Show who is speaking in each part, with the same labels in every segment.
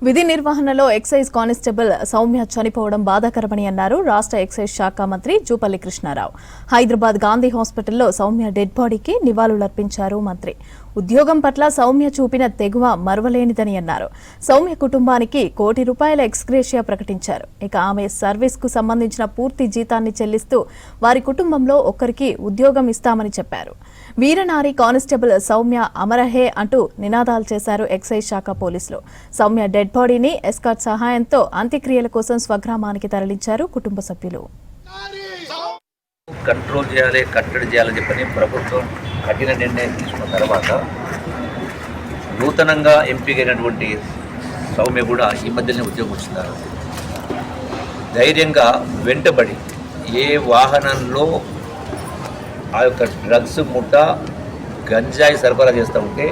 Speaker 1: విధి నిర్వహణలో excise constable Soumya చనిపోవడం బాధాకరమని అన్నారు రాష్ట్ర ఎక్సైజ్ శాఖ మంత్రి జూపల్లి కృష్ణారావు. హైదరాబాద్ గాంధీ హాస్పిటల్లో సౌమ్య డెడ్ బాడీకి నివాళులర్పించారు మంత్రి. ఉద్యోగం పట్ల సౌమ్య చూపిన తెగువ మరువలేనిదని అన్నారు. సౌమ్య కుటుంబానికి ₹1 కోటి ఎక్స్గ్రేషియా ప్రకటించారు. ఇక ఆమె సర్వీస్ కు సంబంధించిన పూర్తి జీతాన్ని చెల్లిస్తూ వారి కుటుంబంలో ఒక్కరికి ఉద్యోగం ఇస్తామని చెప్పారు. వీరనారి కానిస్టేబుల్ సౌమ్య అమరహే అంటూ నినాదాలు చేశారు ఎక్సైజ్ శాఖ పోలీసులు. సౌమ్య డెడ్ బాడీని ఎస్కార్ట్ సహాయంతో అంత్యక్రియల కోసం స్వగ్రామానికి తరలించారు కుటుంబ సభ్యులు.
Speaker 2: కంట్రోల్ చేయాలి, కట్టడి చేయాలని చెప్పని ప్రభుత్వం కఠిన నిర్ణయం తీసుకున్న తర్వాత నూతనంగా ఎంపికైనటువంటి సౌమ్య కూడా ఈ మధ్యనే ఉద్యోగం వచ్చినారు. ధైర్యంగా వెంటబడి ఏ వాహనంలో ఆ యొక్క డ్రగ్స్ ముఠ గంజాయి సరఫరా చేస్తూ ఉంటే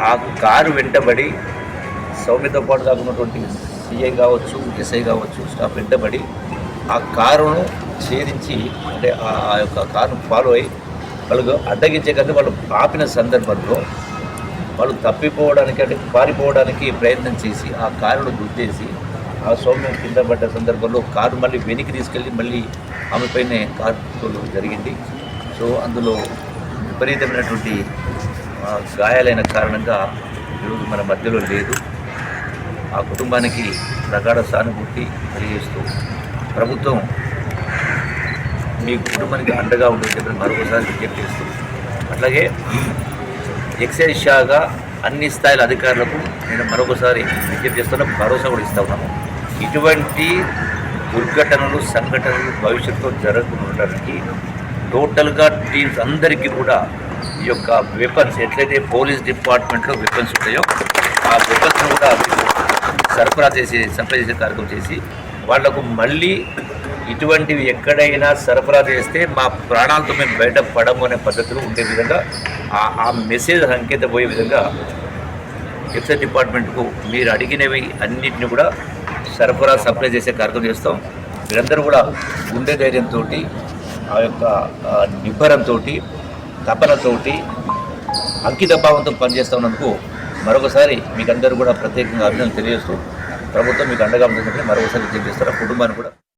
Speaker 2: ఆ కారు వెంటబడి సౌమ్యతో పాటు కాకున్నటువంటి సిఐ కావచ్చు, ఎస్ఐ కావచ్చు, స్టాఫ్ వెంటబడి ఆ కారును ఛేదించి అంటే ఆ యొక్క కారును ఫాలో అయ్యి వాళ్ళకు అడ్డగించే కంటే వాళ్ళు ఆపిన సందర్భంలో వాళ్ళు తప్పిపోవడానికి అంటే పారిపోవడానికి ప్రయత్నం చేసి ఆ కారును గుద్దేసి ఆ సౌమ్యం కింద పడ్డ సందర్భంలో కారు మళ్ళీ వెనక్కి తీసుకెళ్ళి మళ్ళీ ఆమెపైనే కారు జరిగింది. సో అందులో విపరీతమైనటువంటి గాయాలైన కారణంగా ఈరోజు మన మధ్యలో లేదు. ఆ కుటుంబానికి ప్రగాఢ సానుభూతి కలిగిస్తూ ప్రభుత్వం మీ కుటుంబానికి అండగా ఉంటుందని చెప్పి మరొకసారి విజ్ఞప్తి చేస్తూ, అట్లాగే ఎక్సైజ్ శాఖ అన్ని స్థాయిల అధికారులకు నేను మరొకసారి విజ్ఞప్తి చేస్తున్నా, భరోసా కూడా ఇస్తా ఉన్నాను. ఇటువంటి దుర్ఘటనలు, సంఘటనలు భవిష్యత్తులో జరగకుండా ఉండడానికి టోటల్గా టీమ్స్ అందరికీ కూడా ఈ యొక్క వెపన్స్ ఎట్లయితే పోలీస్ డిపార్ట్మెంట్లో వెపన్స్ ఉంటాయో ఆ వెపన్స్ను కూడా సరఫరా చేసే కార్యక్రమం చేసి వాళ్లకు మళ్ళీ ఇటువంటివి ఎక్కడైనా సరఫరా చేస్తే మా ప్రాణాలతో మేము బయటపడము అనే పద్ధతిలో ఉండే విధంగా ఆ మెసేజ్ సంకేతం పోయే విధంగా ఎక్సైజ్ డిపార్ట్మెంట్కు మీరు అడిగినవి అన్నింటినీ కూడా సప్లై చేసే కార్యక్రమం చేస్తాం. మీరందరూ కూడా గుండె ధైర్యంతో, ఆ యొక్క నిబ్బరంతో, తపనతోటి, అంకితభావంతో పనిచేస్తూ ఉన్నందుకు మరొకసారి మీకు అందరూ కూడా ప్రత్యేకంగా అభినందనలు తెలియజేస్తూ ప్రభుత్వం మీకు అండగా ఉంటుందని మరొకసారి విజ్ఞప్తి చేస్తారు. కుటుంబాన్ని కూడా